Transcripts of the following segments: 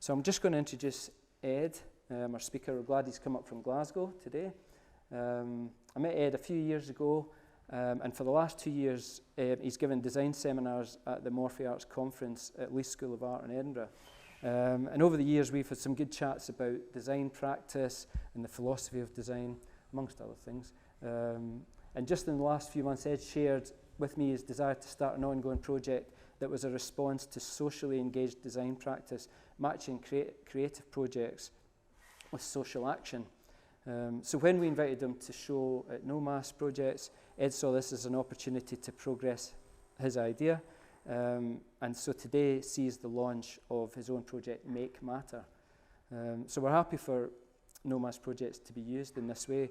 So I'm just going to introduce Ed, our speaker. We're glad he's come up from Glasgow today. I met Ed a few years ago, and for the last 2 years, he's given design seminars at the Morphy Arts Conference at Leith School of Art in Edinburgh. And over the years, we've had some good chats about design practice and the philosophy of design, amongst other things. And just in the last few months, Ed shared with me his desire to start an ongoing project that was a response to socially engaged design practice, matching creative projects with social action. So when we invited him to show at NOMAS projects, Ed saw this as an opportunity to progress his idea. And so today sees the launch of his own project, Make Matter. So we're happy for NOMAS projects to be used in this way,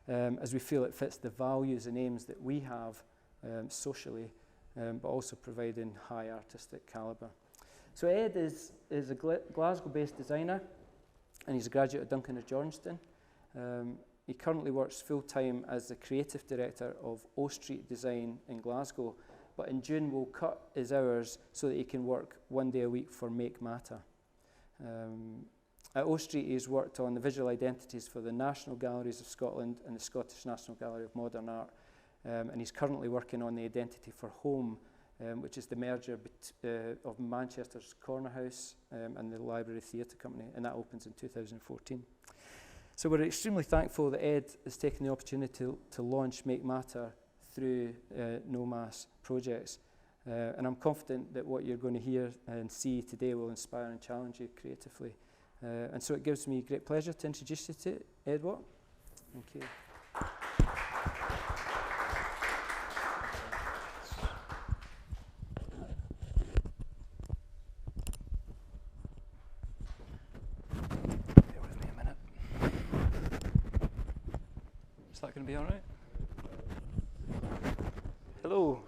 as we feel it fits the values and aims that we have socially, but also providing high artistic calibre. So Ed is a Glasgow-based designer, and he's a graduate of Duncan of Jornston. He currently works full-time as the creative director of O Street Design in Glasgow, but in June will cut his hours so that he can work 1 day a week for Make Matter. At O Street, he's worked on the visual identities for the National Galleries of Scotland and the Scottish National Gallery of Modern Art, and he's currently working on the identity for Home, which is the merger of Manchester's Corner House and the Library Theatre Company, and that opens in 2014. So we're extremely thankful that Ed has taken the opportunity to launch Make Matter through NOMAS projects. And I'm confident that what you're going to hear and see today will inspire and challenge you creatively. And so it gives me great pleasure to introduce you to Ed Watt. Thank you. Bear with me a minute. Is that going to be all right? Hello.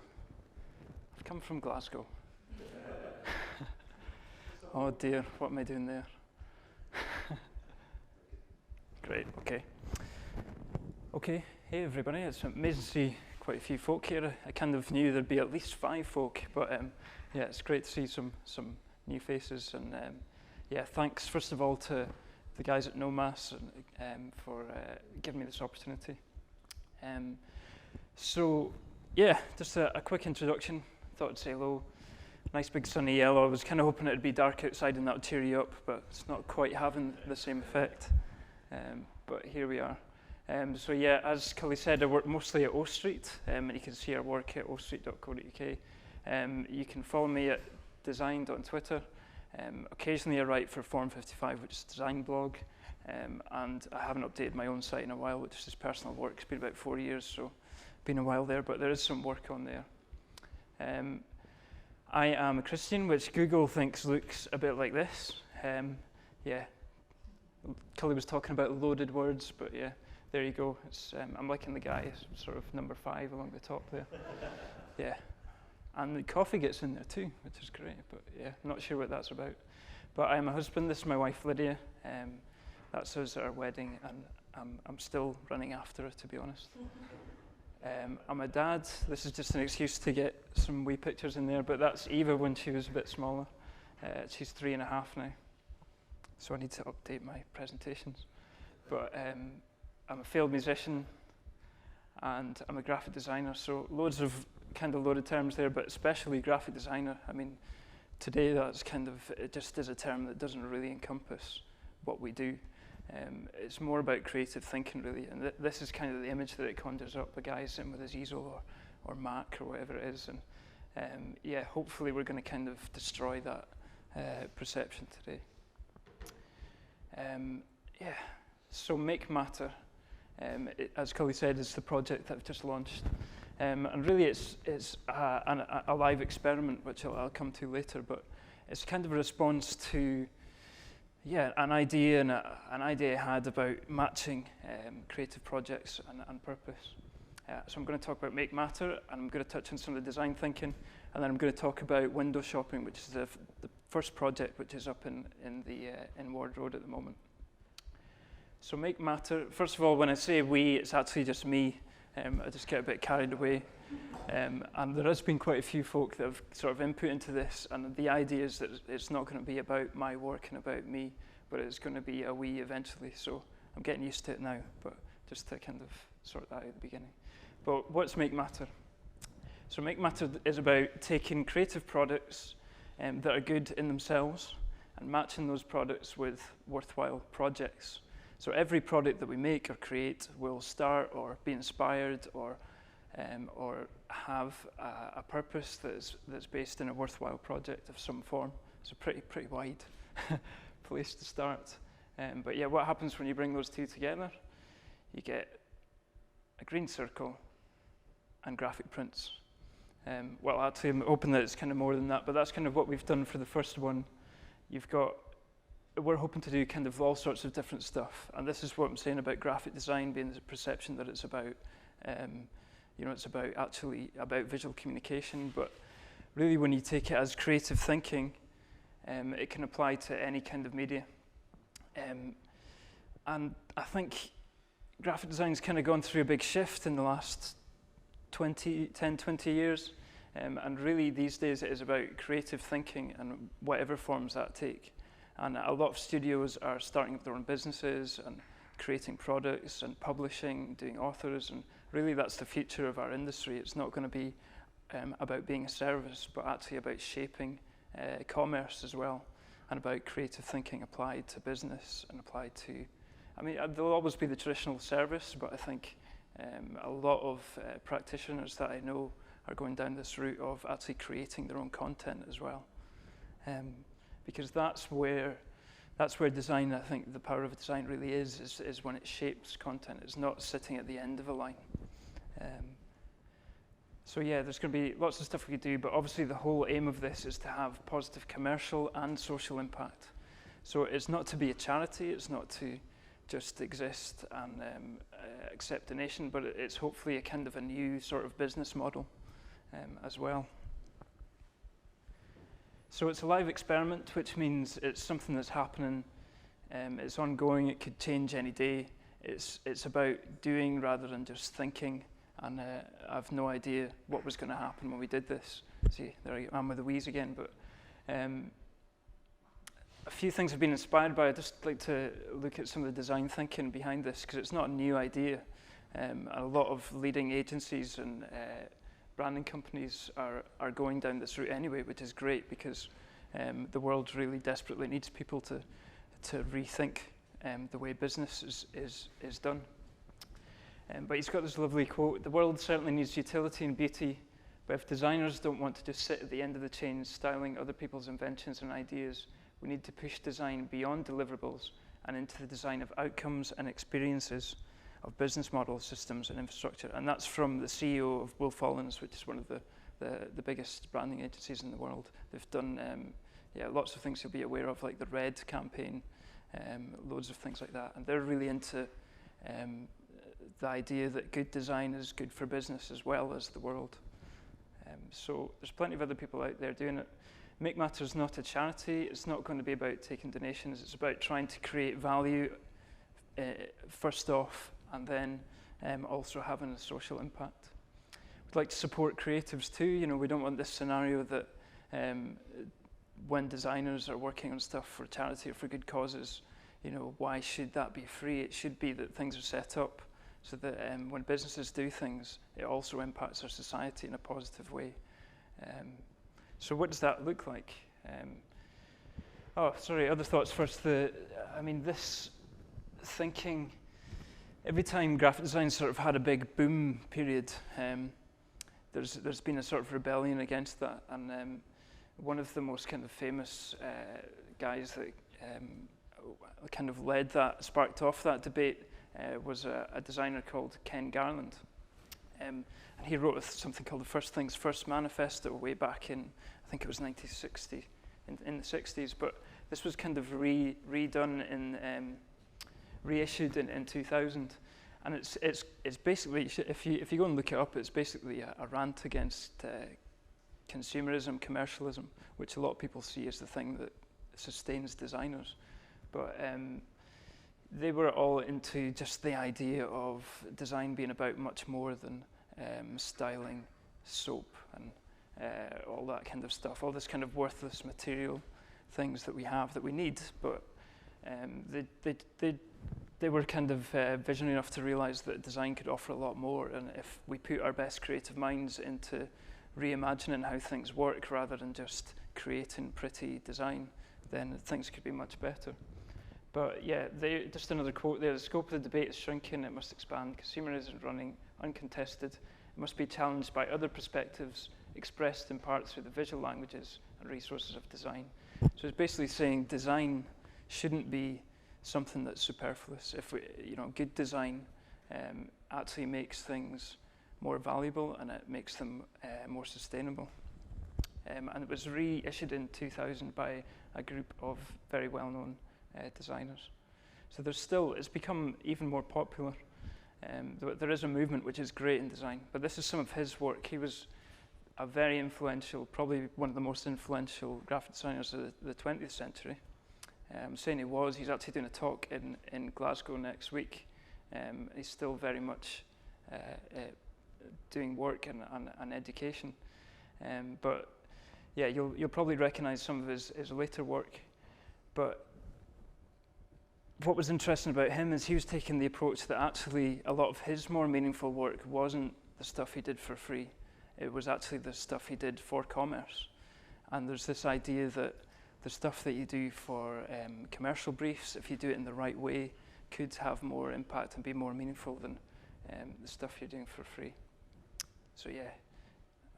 I've come from Glasgow. Oh dear, what am I doing there? Great, okay. Okay, hey everybody, it's amazing to see quite a few folk here. I kind of knew there'd be at least 5 folk, but yeah, it's great to see some new faces. And yeah, thanks first of all to the guys at NOMAS for giving me this opportunity. So yeah, just a quick introduction. Thought I'd say hello. Nice big sunny yellow. I was kind of hoping it'd be dark outside and that would cheer you up, but it's not quite having the same effect. But here we are. So yeah, as Cully said, I work mostly at O Street, and you can see our work at ostreet.co.uk. You can follow me at Designed on Twitter. Occasionally I write for Form 55, which is a design blog, and I haven't updated my own site in a while, which is personal work. It's been about 4 years, so been a while there, but there is some work on there. I am a Christian, which Google thinks looks a bit like this. Yeah, Cully was talking about loaded words, but yeah, there you go. It's, I'm liking the guy, sort of number 5 along the top there. Yeah, and the coffee gets in there too, which is great, but yeah, not sure what that's about. But I'm a husband, this is my wife Lydia. That's us at our wedding, and I'm still running after her, to be honest. I'm a dad. This is just an excuse to get some wee pictures in there, but that's Eva when she was a bit smaller. She's 3.5 now, so I need to update my presentations. But I'm a failed musician, and I'm a graphic designer, so loads of kind of loaded terms there, but especially graphic designer. I mean, today that's kind of, it just is a term that doesn't really encompass what we do. It's more about creative thinking, really, and this is kind of the image that it conjures up, a guy sitting with his easel or Mac or whatever it is, and yeah, hopefully we're going to kind of destroy that perception today. Yeah, so Make Matter, as Cully said, is the project that I've just launched, and really it's a live experiment, which I'll come to later, but it's kind of a response to an idea I had about matching creative projects and purpose. So I'm going to talk about Make Matter, and I'm going to touch on some of the design thinking, and then I'm going to talk about window shopping, which is the first project, which is up in Ward Road at the moment. So Make Matter, first of all, when I say we, it's actually just me. I just get a bit carried away. And there has been quite a few folk that have sort of input into this, and the idea is that it's not going to be about my work and about me, but it's going to be a we eventually. So I'm getting used to it now, but just to kind of sort that out at the beginning. But what's Make Matter? So Make Matter is about taking creative products that are good in themselves and matching those products with worthwhile projects. So every product that we make or create will start or be inspired or have a purpose that's based in a worthwhile project of some form. It's a pretty wide place to start. But yeah, what happens when you bring those two together? You get a green circle and graphic prints. Well, actually, I'm hoping that it's kind of more than that, but that's kind of what we've done for the first one. We're hoping to do kind of all sorts of different stuff, and this is what I'm saying about graphic design being the perception that it's about, it's about visual communication, but really when you take it as creative thinking, it can apply to any kind of media. And I think graphic design's kind of gone through a big shift in the last 10, 20 years. And really these days it is about creative thinking and whatever forms that take. And a lot of studios are starting their own businesses and creating products and publishing, doing authors, and really that's the future of our industry. It's not going to be about being a service, but actually about shaping commerce as well, and about creative thinking applied to business and applied to, there'll always be the traditional service, but I think a lot of practitioners that I know are going down this route of actually creating their own content as well. Because that's where design, I think the power of design really is when it shapes content. It's not sitting at the end of a line. So yeah, there's going to be lots of stuff we could do, but obviously the whole aim of this is to have positive commercial and social impact. So it's not to be a charity, it's not to just exist and accept donation, but it's hopefully a kind of a new sort of business model as well. So it's a live experiment, which means it's something that's happening, it's ongoing, it could change any day. It's about doing rather than just thinking, and I've no idea what was going to happen when we did this. See, there I am with the wheeze again, but a few things I've been inspired by. I'd just like to look at some of the design thinking behind this, because it's not a new idea. A lot of leading agencies and branding companies are going down this route anyway, which is great because the world really desperately needs people to rethink the way business is done. But he's got this lovely quote: "The world certainly needs utility and beauty, but if designers don't want to just sit at the end of the chain styling other people's inventions and ideas, we need to push design beyond deliverables and into the design of outcomes and experiences of business models, systems, and infrastructure." And that's from the CEO of Wolf Olins, which is one of the biggest branding agencies in the world. They've done lots of things you'll be aware of, like the Red campaign, loads of things like that. And they're really into the idea that good design is good for business as well as the world. So there's plenty of other people out there doing it. Make Matter is not a charity. It's not going to be about taking donations. It's about trying to create value first off, and then also having a social impact. We'd like to support creatives too. We don't want this scenario that when designers are working on stuff for charity or for good causes, why should that be free? It should be that things are set up so that when businesses do things, it also impacts our society in a positive way. So what does that look like? Other thoughts first. This thinking, every time graphic design sort of had a big boom period, there's been a sort of rebellion against that. And one of the most kind of famous guys that kind of sparked off that debate was a designer called Ken Garland. And he wrote something called the First Things First Manifesto way back in, I think it was 1960, in the 60s. But this was kind of redone reissued in 2000. And it's basically, if you go and look it up, it's basically a rant against consumerism, commercialism, which a lot of people see as the thing that sustains designers. But they were all into just the idea of design being about much more than styling soap and all that kind of stuff, all this kind of worthless material things that we have that we need, but they were kind of visionary enough to realize that design could offer a lot more, and if we put our best creative minds into reimagining how things work rather than just creating pretty design, then things could be much better. But yeah, just another quote there: the scope of the debate is shrinking, it must expand. Consumer isn't running uncontested. It must be challenged by other perspectives expressed in part through the visual languages and resources of design. So it's basically saying design shouldn't be something that's superfluous. If good design actually makes things more valuable and it makes them more sustainable. And it was reissued in 2000 by a group of very well-known designers. So it's become even more popular. There is a movement which is great in design, but this is some of his work. He was a very influential, probably one of the most influential graphic designers of the 20th century. I'm saying he's actually doing a talk in Glasgow next week. He's still very much doing work and education. But yeah, you'll probably recognize some of his later work. But what was interesting about him is he was taking the approach that actually a lot of his more meaningful work wasn't the stuff he did for free. It was actually the stuff he did for commerce. And there's this idea that the stuff that you do for commercial briefs, if you do it in the right way, could have more impact and be more meaningful than the stuff you're doing for free. So yeah,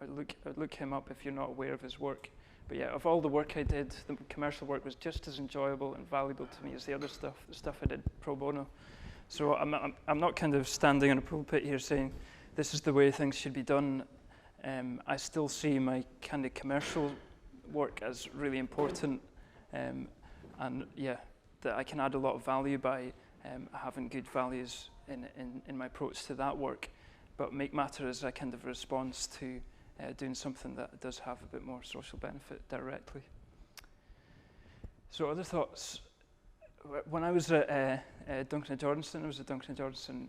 I'd look him up if you're not aware of his work. But yeah, of all the work I did, the commercial work was just as enjoyable and valuable to me as the other stuff, the stuff I did pro bono. So I'm not kind of standing on a pulpit here saying this is the way things should be done. I still see my kind of commercial work as really important, and yeah, that I can add a lot of value by having good values in my approach to that work. But Make Matter is a kind of response to doing something that does have a bit more social benefit directly. So other thoughts. When I was at Duncan & Jordanson, I was a Duncan & Jordanson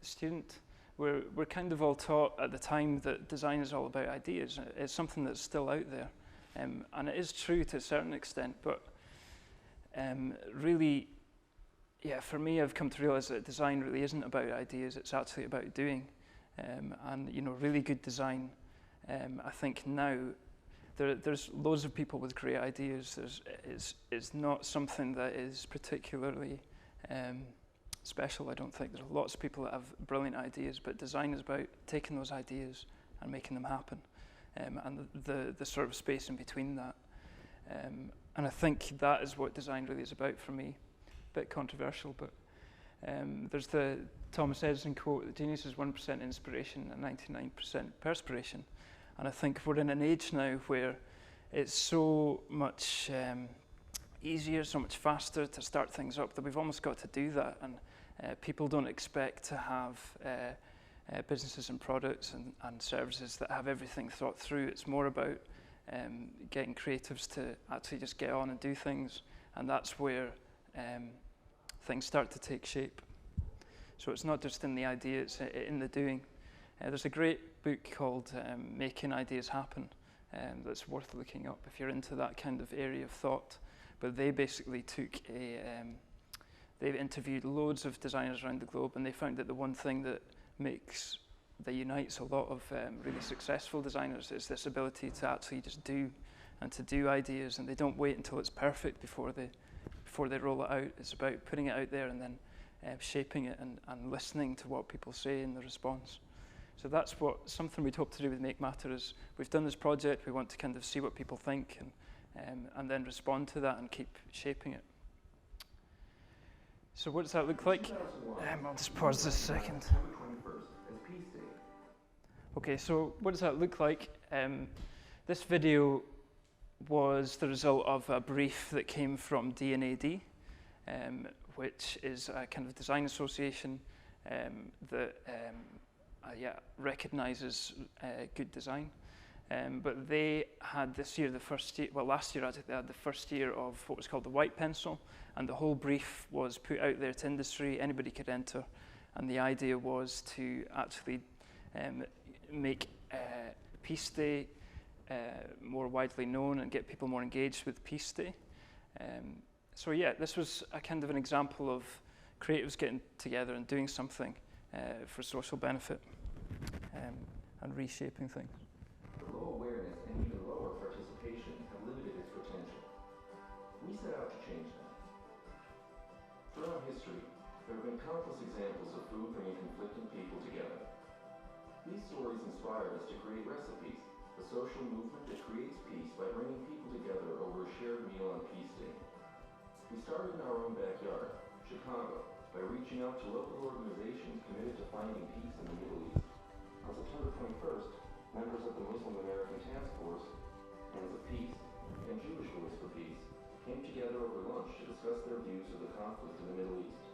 student. We're kind of all taught at the time that design is all about ideas. It's something that's still out there. And it is true to a certain extent, but really, yeah, for me, I've come to realize that design really isn't about ideas, it's actually about doing. And really good design, I think now, there's loads of people with great ideas. It's not something that is particularly special, I don't think. There's lots of people that have brilliant ideas, but design is about taking those ideas and making them happen. And the sort of space in between that. And I think that is what design really is about for me. A bit controversial, but there's the Thomas Edison quote, that genius is 1% inspiration and 99% perspiration. And I think we're in an age now where it's so much easier, so much faster to start things up that we've almost got to do that. And people don't expect to have businesses and products and services that have everything thought through. It's more about getting creatives to actually just get on and do things, and that's where things start to take shape. So it's not just in the idea, it's in the doing. There's a great book called Making Ideas Happen that's worth looking up if you're into that kind of area of thought. But they basically took they've interviewed loads of designers around the globe, and they found that the one thing that unites a lot of really successful designers is this ability to actually just do ideas, and they don't wait until it's perfect before they roll it out. It's about putting it out there and then shaping it and listening to what people say in the response. So that's something we'd hope to do with Make Matter is we've done this project, we want to kind of see what people think and then respond to that and keep shaping it. So what does that look like? I'll just pause this a second. Okay, so what does that look like? This video was the result of a brief that came from D&AD, which is a kind of design association that recognizes good design. But they had last year actually, they had the first year of what was called the White Pencil, and the whole brief was put out there to industry, anybody could enter, and the idea was to actually make Peace Day more widely known and get people more engaged with Peace Day. So yeah, this was a kind of an example of creatives getting together and doing something for social benefit and reshaping things. The low awareness and even lower participation have limited its potential. We set out to change that. Throughout history, there have been countless examples of food bringing conflicting people together. These stories inspired us to create Recipes, a social movement that creates peace by bringing people together over a shared meal on Peace Day. We started in our own backyard, Chicago, by reaching out to local organizations committed to finding peace in the Middle East. On September 21st, members of the Muslim American Task Force, Hands of Peace, and Jewish Voice for Peace came together over lunch to discuss their views of the conflict in the Middle East.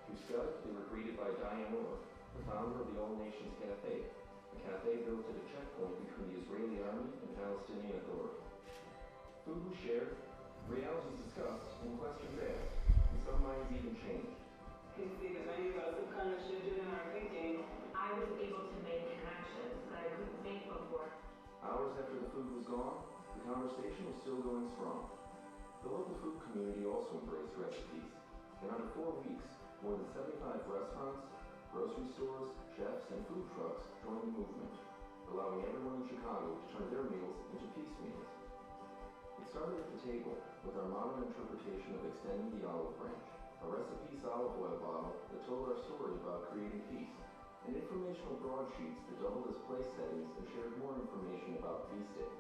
Through Skype, they were greeted by Diane Orr, the founder of the All Nations Cafe, a cafe built at a checkpoint between the Israeli Army and Palestinian Authority. Food was shared, realities discussed, and questions asked, and some minds even changed. You can see the menu of some kind of shifted in our thinking. I was able to make connections that I couldn't make before. Hours after the food was gone, the conversation was still going strong. The local food community also embraced Recipes. In under 4 weeks, more than 75 restaurants, grocery stores, chefs, and food trucks joined the movement, allowing everyone in Chicago to turn their meals into peace meals. It started at the table with our modern interpretation of extending the olive branch, a Recipes olive oil bottle that told our story about creating peace, and informational broadsheets that doubled as place settings and shared more information about Peace Day.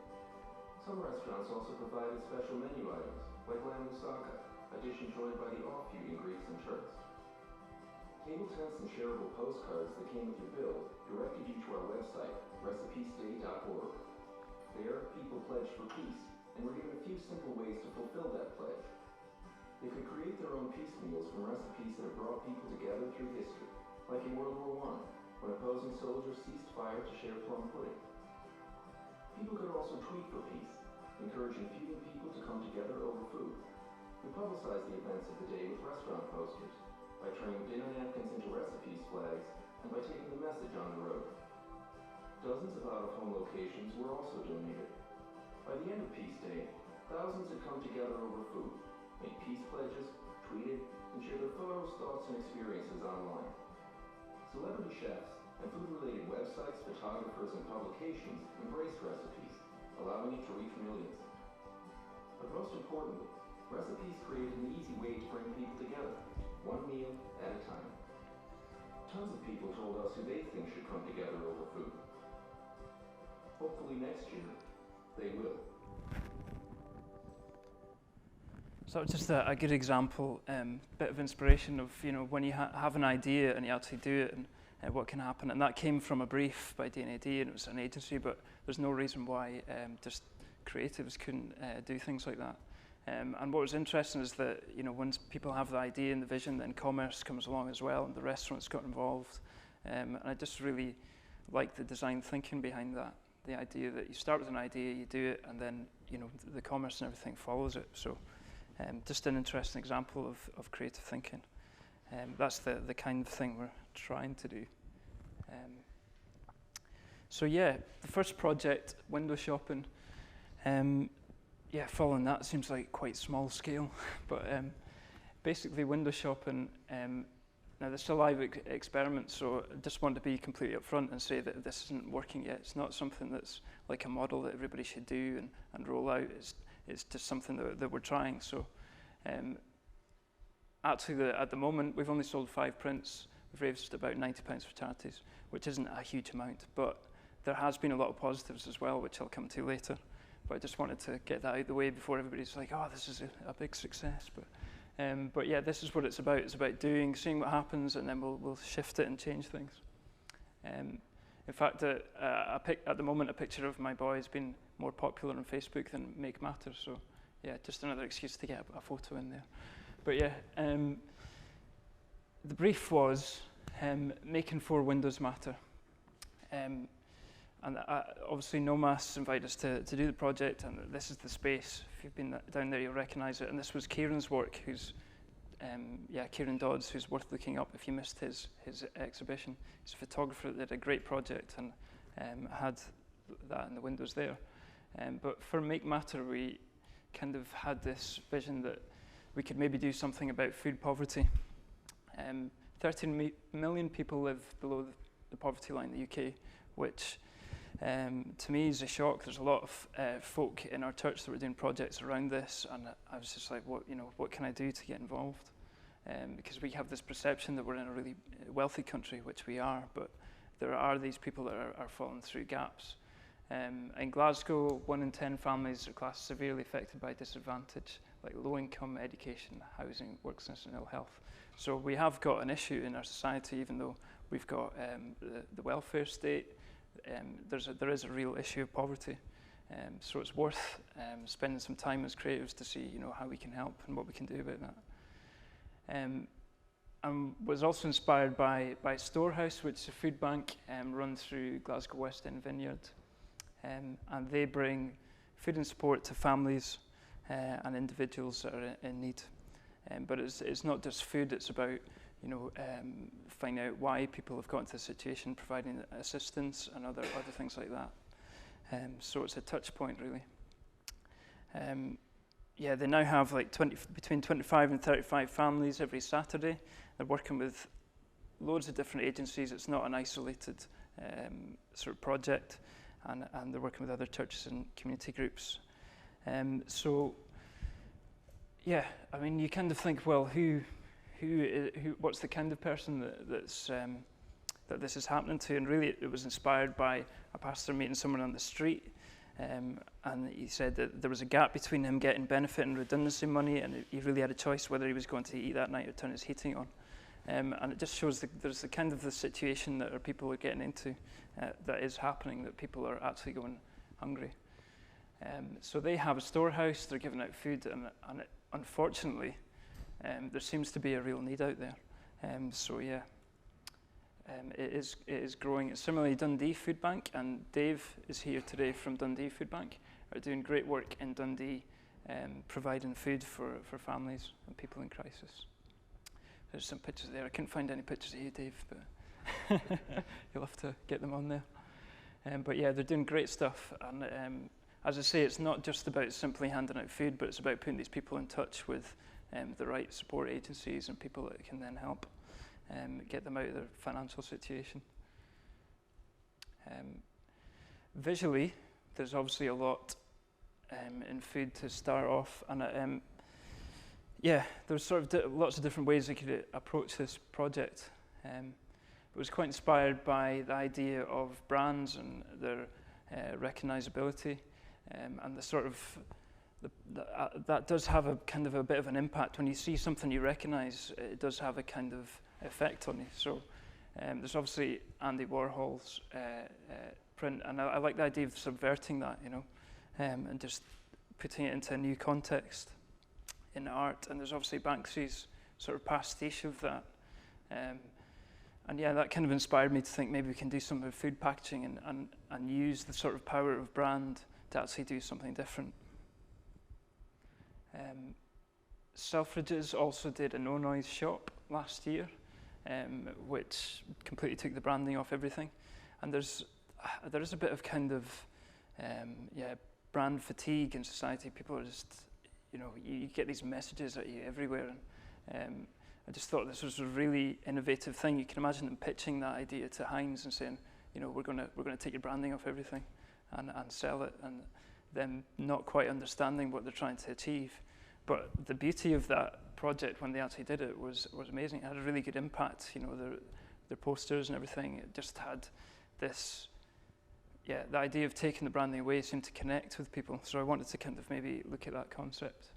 Some restaurants also provided special menu items, like lamb moussaka, a dish enjoyed by the off-duty Greeks and Turks. Table tents and shareable postcards that came with your bill directed you to our website, recipesday.org. There, people pledged for peace and were given a few simple ways to fulfill that pledge. They could create their own peace meals from recipes that have brought people together through history, like in World War I, when opposing soldiers ceased fire to share plum pudding. People could also tweet for peace, encouraging feuding people to come together over food. We publicized the events of the day with restaurant posters, by turning dinner napkins into Recipes flags, and by taking the message on the road. Dozens of out-of-home locations were also donated. By the end of Peace Day, thousands had come together over food, made peace pledges, tweeted, and shared their photos, thoughts, and experiences online. Celebrity chefs and food-related websites, photographers, and publications embraced Recipes, allowing it to reach millions. But most importantly, Recipes created an easy way to bring people together, one meal at a time. Tons of people told us who they think should come together over food. Hopefully next year, they will. So just a good example, bit of inspiration of, you know, when you have an idea and you actually do it, and what can happen. And that came from a brief by D&AD, and it was an agency, but there's no reason why just creatives couldn't do things like that. And what was interesting is that, you know, once people have the idea and the vision, then commerce comes along as well, and the restaurants got involved. And I just really like the design thinking behind that. The idea that you start with an idea, you do it, and then, you know, the commerce and everything follows it. So just an interesting example of creative thinking. That's the kind of thing we're trying to do. So yeah, the first project, window shopping. Yeah, following that seems like quite small scale, but basically window shopping. Now this is a live experiment, so I just want to be completely upfront and say that this isn't working yet. It's not something that's like a model that everybody should do and roll out. It's just something that we're trying. So actually, at the moment, we've only sold 5 prints. We've raised about £90 for charities, which isn't a huge amount, but there has been a lot of positives as well, which I'll come to later. But I just wanted to get that out of the way before everybody's like, oh, this is a big success. But yeah, this is what it's about. It's about doing, seeing what happens, and then we'll shift it and change things. In fact, at the moment, a picture of my boy has been more popular on Facebook than Make Matter. So yeah, just another excuse to get a photo in there. But yeah, the brief was making 4 windows matter. And obviously NOMAS invited us to do the project, and this is the space. If you've been down there, you'll recognise it. And this was Kieran's work, Kieran Dodds, who's worth looking up if you missed his exhibition. He's a photographer that did a great project and had that in the windows there. But for Make Matter, we kind of had this vision that we could maybe do something about food poverty. 13 million people live below the poverty line in the UK, which to me is a shock. There's a lot of folk in our church that were doing projects around this, and I was just like, what can I do to get involved? Because we have this perception that we're in a really wealthy country, which we are, but there are these people that are falling through gaps. In Glasgow, 1 in 10 families are classed severely affected by disadvantage, like low income, education, housing, worklessness and ill health. So we have got an issue in our society, even though we've got the welfare state, there is a real issue of poverty. So it's worth spending some time as creatives to see how we can help and what we can do about that. And was also inspired by Storehouse, which is a food bank run through Glasgow West End Vineyard. And they bring food and support to families and individuals that are in need. But it's not just food, it's about finding out why people have got into this situation, providing assistance and other things like that. So it's a touch point, really. They now have like between 25 and 35 families every Saturday. They're working with loads of different agencies. It's not an isolated sort of project, and they're working with other churches and community groups. You kind of think, well, who what's the kind of person that this is happening to? And really, it was inspired by a pastor meeting someone on the street. And he said that there was a gap between him getting benefit and redundancy money, and he really had a choice whether he was going to eat that night or turn his heating on. And it just shows there's the kind of the situation that our people are getting into that is happening, that people are actually going hungry. So they have a storehouse, they're giving out food, and unfortunately, there seems to be a real need out there. It is growing. It's similarly Dundee Food Bank, and Dave is here today from Dundee Food Bank, are doing great work in Dundee, providing food for families and people in crisis. There's some pictures there. I couldn't find any pictures of you, Dave, but you'll have to get them on there. They're doing great stuff. And as I say, it's not just about simply handing out food, but it's about putting these people in touch with the right support agencies and people that can then help get them out of their financial situation. Visually, there's obviously a lot in food to start off, and there's sort of lots of different ways I could approach this project. It was quite inspired by the idea of brands and their recognisability, and the sort of that does have a kind of a bit of an impact. When you see something you recognise, it does have a kind of effect on you. So there's obviously Andy Warhol's print, and I like the idea of subverting that, and just putting it into a new context in art. And there's obviously Banksy's sort of pastiche of that. That kind of inspired me to think maybe we can do some of food packaging and use the sort of power of brand to actually do something different. Selfridges also did a no noise shop last year, which completely took the branding off everything. And there is a bit of kind of brand fatigue in society. People are just, you get these messages at you everywhere. And I just thought this was a really innovative thing. You can imagine them pitching that idea to Heinz and saying, we're going to take your branding off everything and sell it, and them not quite understanding what they're trying to achieve. But the beauty of that project when they actually did it was amazing. It had a really good impact. Their posters and everything. It just had this, the idea of taking the branding away seemed to connect with people. So I wanted to kind of maybe look at that concept.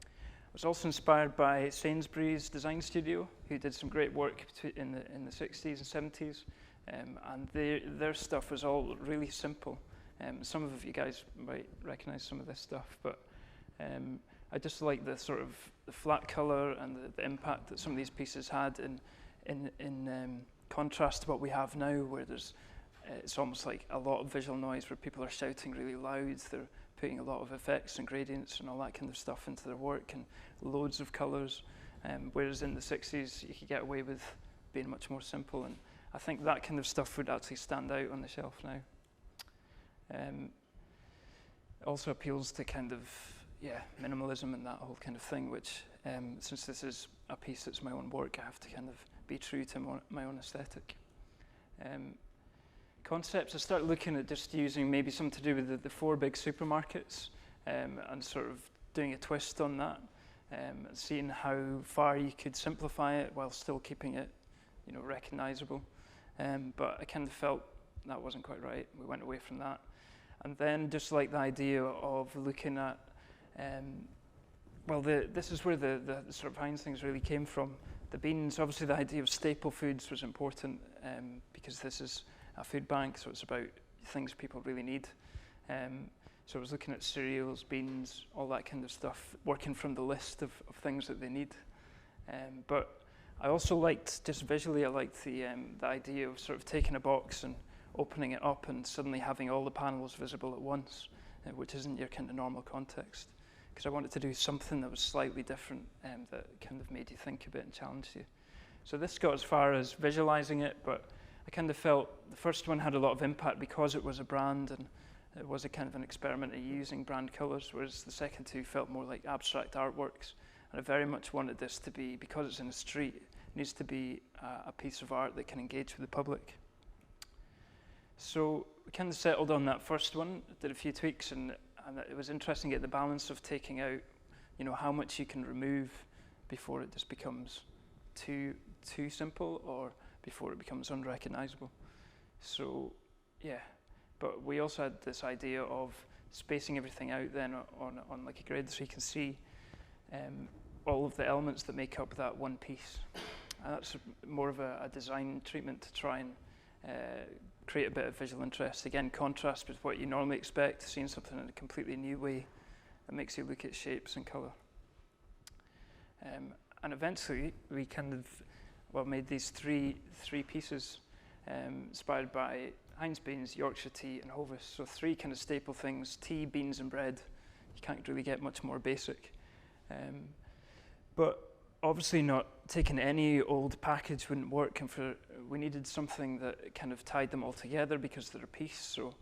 I was also inspired by Sainsbury's Design Studio, who did some great work in the 60s and 70s. And their stuff was all really simple. Some of you guys might recognize some of this stuff, but I just like the sort of the flat color and the impact that some of these pieces had in contrast to what we have now, where it's almost like a lot of visual noise, where people are shouting really loud. They're putting a lot of effects and gradients and all that kind of stuff into their work, and loads of colors. Whereas in the 60s, you could get away with being much more simple. And I think that kind of stuff would actually stand out on the shelf now. Also appeals to kind of, minimalism and that whole kind of thing, which, since this is a piece that's my own work, I have to kind of be true to my own aesthetic. Concepts, I started looking at just using maybe something to do with the 4 big supermarkets, and sort of doing a twist on that, seeing how far you could simplify it while still keeping it, recognizable. But I kind of felt that wasn't quite right. We went away from that. And then just like the idea of looking at, this is where the sort of Heinz things really came from. The beans, obviously the idea of staple foods was important, because this is a food bank, so it's about things people really need. So I was looking at cereals, beans, all that kind of stuff, working from the list of things that they need. But I also liked, just visually, I liked the idea of sort of taking a box and opening it up and suddenly having all the panels visible at once, which isn't your kind of normal context. Because I wanted to do something that was slightly different, that kind of made you think a bit and challenged you. So this got as far as visualizing it, but I kind of felt the first one had a lot of impact because it was a brand and it was a kind of an experiment at using brand colors, whereas the second two felt more like abstract artworks. And I very much wanted this to be, because it's in a street, it needs to be a piece of art that can engage with the public. So we kind of settled on that first one, did a few tweaks, and it was interesting to get the balance of taking out, how much you can remove before it just becomes too simple or before it becomes unrecognizable. So, but we also had this idea of spacing everything out then on like a grid, so you can see all of the elements that make up that one piece. And that's more of a design treatment to try and create a bit of visual interest. Again, contrast with what you normally expect, seeing something in a completely new way that makes you look at shapes and colour. And eventually, we kind of made these three pieces inspired by Heinz beans, Yorkshire tea, and Hovis. So 3 kind of staple things: tea, beans, and bread. You can't really get much more basic. But obviously not taking any old package wouldn't work, and we needed something that kind of tied them all together because they're a piece. So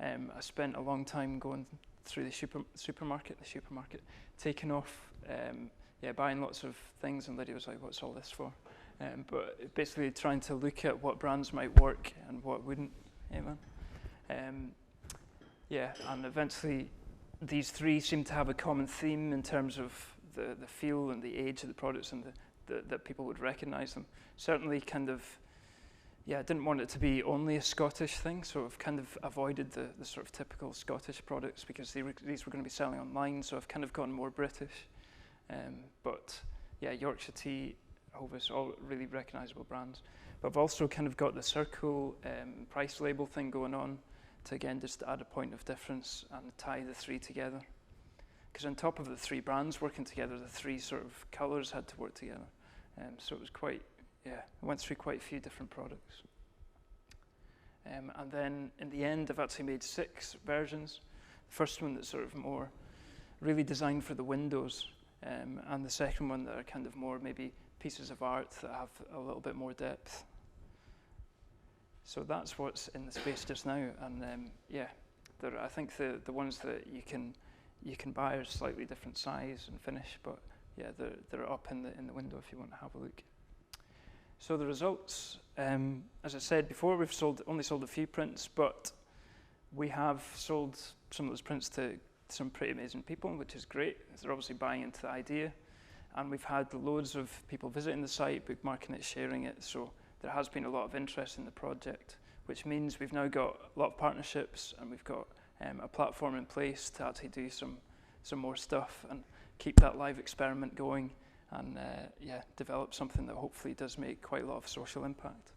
I spent a long time going through the supermarket, taking off, buying lots of things, and Lydia was like, "What's all this for?" But basically trying to look at what brands might work and what wouldn't. And eventually these 3 seem to have a common theme in terms of the feel and the age of the products and that people would recognize them. Certainly kind of, I didn't want it to be only a Scottish thing, so I've kind of avoided the sort of typical Scottish products because these were going to be selling online, so I've kind of gone more British. But Yorkshire tea, Hovis, all really recognizable brands. But I've also kind of got the circle price label thing going on to, again, just add a point of difference and tie the 3 together. Because on top of the 3 brands working together, the 3 sort of colours had to work together. So it was quite, I went through quite a few different products. And then in the end, I've actually made 6 versions. The first one that's sort of more really designed for the windows, and the second one that are kind of more maybe pieces of art that have a little bit more depth. So that's what's in the space just now, and I think the ones that you can buy are slightly different size and finish, but they're up in the window if you want to have a look. So the results, as I said before, we've only sold a few prints, but we have sold some of those prints to some pretty amazing people, which is great. They're obviously buying into the idea. And we've had loads of people visiting the site, bookmarking it, sharing it. So there has been a lot of interest in the project, which means we've now got a lot of partnerships and we've got a platform in place to actually do some more stuff and keep that live experiment going and develop something that hopefully does make quite a lot of social impact.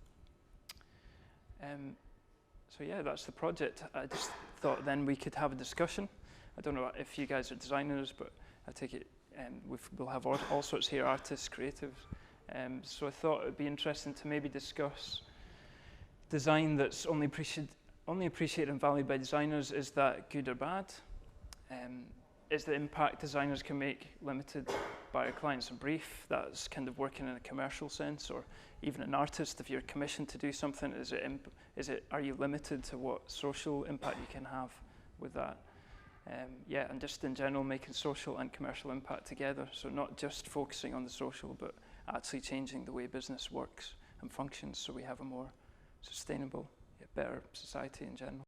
So that's the project. I just thought then we could have a discussion. I don't know if you guys are designers, but I take it we'll have all sorts here, artists, creatives. So I thought it would be interesting to maybe discuss design that's only appreciated and valued by designers. Is that good or bad? is the impact designers can make limited by our clients and brief? That's kind of working in a commercial sense, or even an artist, if you're commissioned to do something, are you limited to what social impact you can have with that? Yeah, and just in general, making social and commercial impact together. So not just focusing on the social, but actually changing the way business works and functions, so we have a more sustainable, better society in general.